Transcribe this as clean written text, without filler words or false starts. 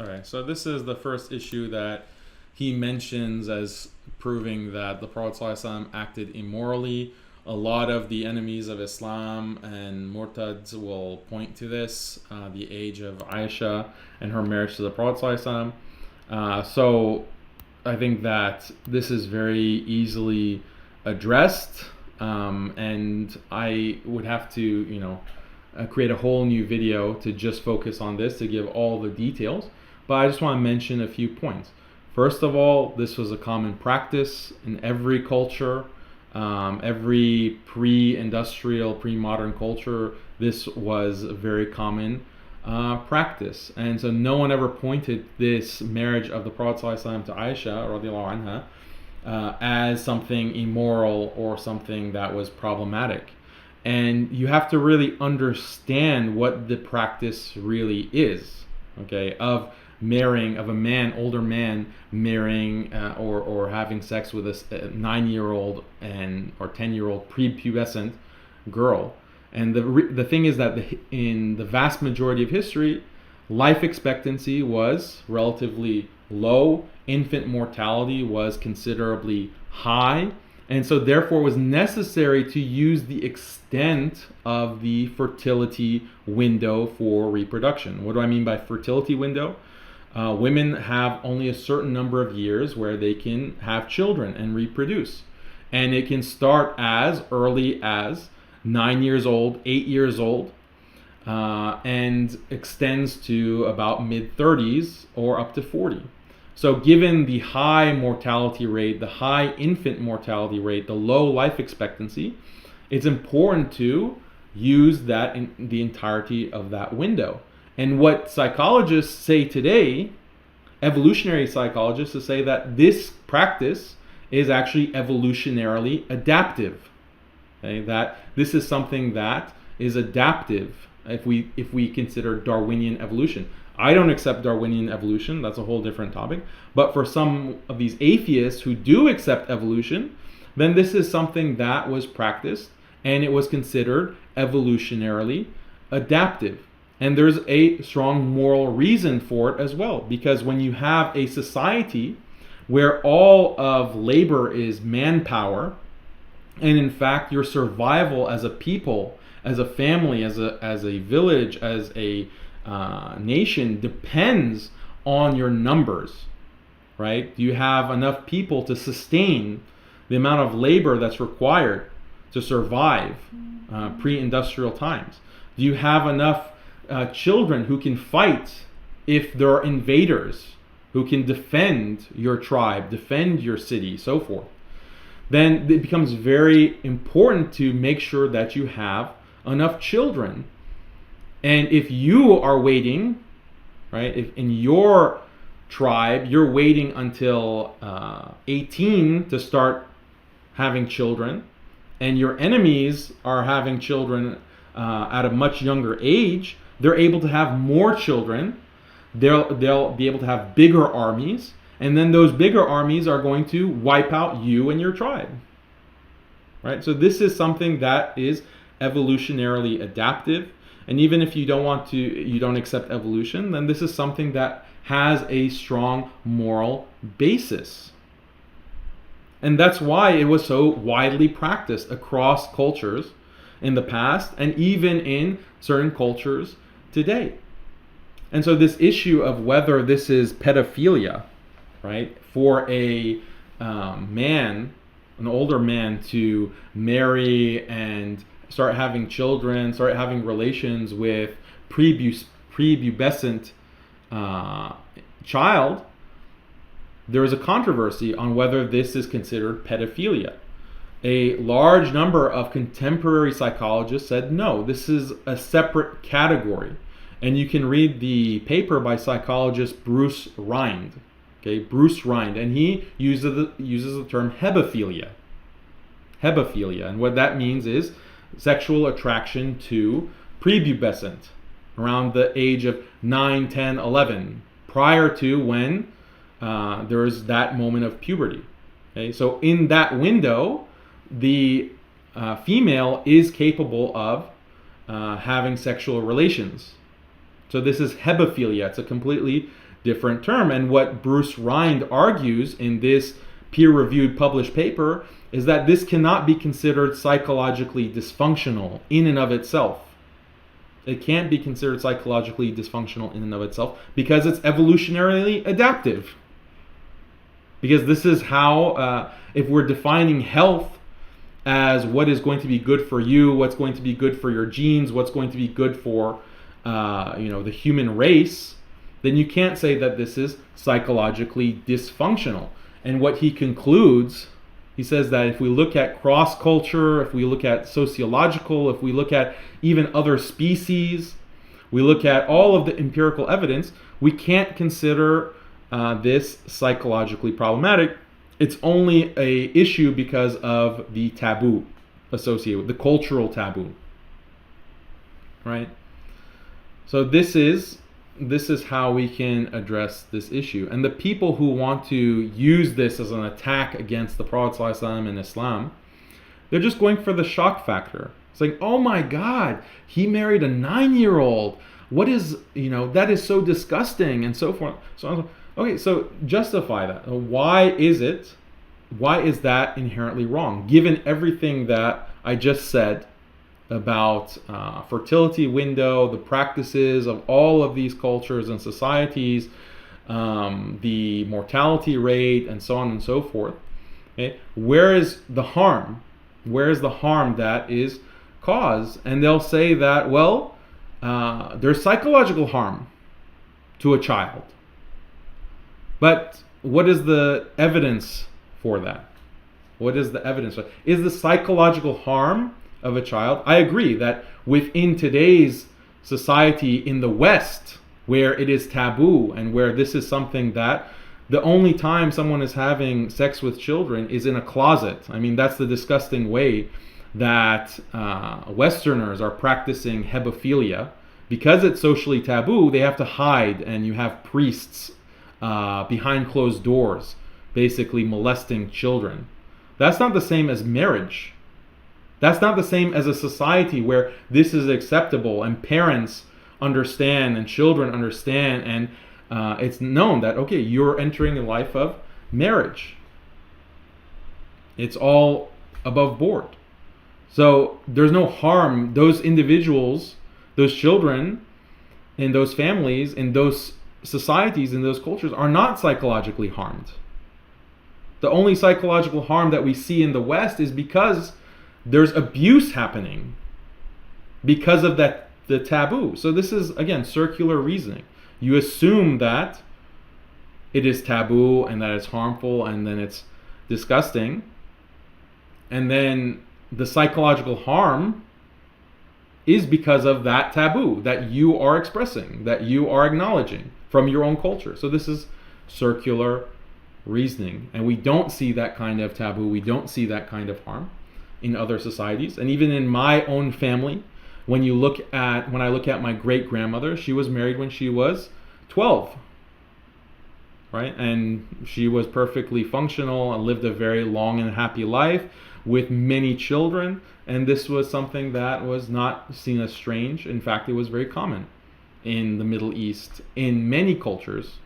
All right, so this is the first issue that he mentions as proving that the Prophet ﷺ acted immorally. A lot of the enemies of Islam and Murtads will point to this, the age of Aisha and her marriage to the Prophet ﷺ. So I think that this is very easily addressed, and I would have to, create a whole new video to just focus on this to give all the details. But I just want to mention a few points. First of all, this was a common practice in every culture, every pre-industrial, pre-modern culture. This was a very common practice, and so no one ever pointed this marriage of the Prophet ﷺ to Aisha radiallahu anha as something immoral or something that was problematic. And you have to really understand what the practice really is, okay, of marrying, of a man, older man marrying or having sex with a 9-year-old or 10-year-old prepubescent girl. And the thing is that in the vast majority of history, life expectancy was relatively low, infant mortality was considerably high, and so therefore it was necessary to use the extent of the fertility window for reproduction. What do I mean by fertility window? Women have only a certain number of years where they can have children and reproduce. And it can start as early as 9 years old, 8 years old, and extends to about mid-30s or up to 40. So given the high mortality rate, the high infant mortality rate, the low life expectancy, it's important to use that in the entirety of that window. And what psychologists say today, evolutionary psychologists, say that this practice is actually evolutionarily adaptive. Okay? That this is something that is adaptive if we consider Darwinian evolution. I don't accept Darwinian evolution, that's a whole different topic. But for some of these atheists who do accept evolution, then this is something that was practiced and it was considered evolutionarily adaptive. And there's a strong moral reason for it as well, because when you have a society where all of labor is manpower, and in fact your survival as a people, as a family, as a village, as a nation depends on your numbers, right? Do you have enough people to sustain the amount of labor that's required to survive pre-industrial times? Do you have enough children who can fight if there are invaders, who can defend your tribe, defend your city, so forth? Then it becomes very important to make sure that you have enough children. And if you are waiting, right, if in your tribe you're waiting until 18 to start having children, and your enemies are having children at a much younger age, they're able to have more children, they'll be able to have bigger armies, and then those bigger armies are going to wipe out you and your tribe, right? So this is something that is evolutionarily adaptive. And even if you don't accept evolution, then this is something that has a strong moral basis. And that's why it was so widely practiced across cultures in the past and even in certain cultures today. And so this issue of whether this is pedophilia, right, for a man, an older man, to marry and start having children, start having relations with prepubescent child, there is a controversy on whether this is considered pedophilia. A large number of contemporary psychologists said no, this is a separate category. And you can read the paper by psychologist Bruce Rind. Okay, Bruce Rind, and he uses the term hebephilia. Hebephilia, and what that means is sexual attraction to prepubescent around the age of 9, 10, 11, prior to when there is that moment of puberty. Okay, so in that window, the female is capable of having sexual relations. So this is hebephilia. It's a completely different term. And what Bruce Rind argues in this peer-reviewed published paper is that this cannot be considered psychologically dysfunctional in and of itself. It can't be considered psychologically dysfunctional in and of itself because it's evolutionarily adaptive. Because this is how, if we're defining health as what is going to be good for you, what's going to be good for your genes, what's going to be good for the human race, then you can't say that this is psychologically dysfunctional. And what he concludes, he says that if we look at cross-culture, if we look at sociological, if we look at even other species, we look at all of the empirical evidence, we can't consider this psychologically problematic. It's only a issue because of the taboo associated with the cultural taboo, right? So this is how we can address this issue. And the people who want to use this as an attack against the Prophet ﷺ and Islam, they're just going for the shock factor. It's like, oh my God, he married a 9-year-old. What is, that is so disgusting and so forth. So, okay, so justify that. Why is that inherently wrong? Given everything that I just said about fertility window, the practices of all of these cultures and societies, the mortality rate, and so on and so forth. Okay? Where is the harm? Where is the harm that is caused? And they'll say that, well, there's psychological harm to a child. But what is the evidence for that? What is the evidence? Is the psychological harm of a child? I agree that within today's society in the West, where it is taboo and where this is something that the only time someone is having sex with children is in a closet. I mean, that's the disgusting way that Westerners are practicing hebephilia. Because it's socially taboo, they have to hide, and you have priests behind closed doors basically molesting children. That's not the same as marriage. That's not the same as a society where this is acceptable and parents understand and children understand, and it's known that, okay, you're entering a life of marriage. It's all above board. So there's no harm. Those individuals, those children in those families, in those societies, in those cultures are not psychologically harmed. The only psychological harm that we see in the West is because there's abuse happening because of that, the taboo. So this is, again, circular reasoning. You assume that it is taboo and that it's harmful and then it's disgusting. And then the psychological harm is because of that taboo that you are expressing, that you are acknowledging from your own culture. So this is circular reasoning. And we don't see that kind of taboo. We don't see that kind of harm in other societies. And even in my own family, when I look at my great-grandmother, she was married when she was 12, right? And she was perfectly functional and lived a very long and happy life with many children. And this was something that was not seen as strange. In fact, it was very common in the Middle East, in many cultures,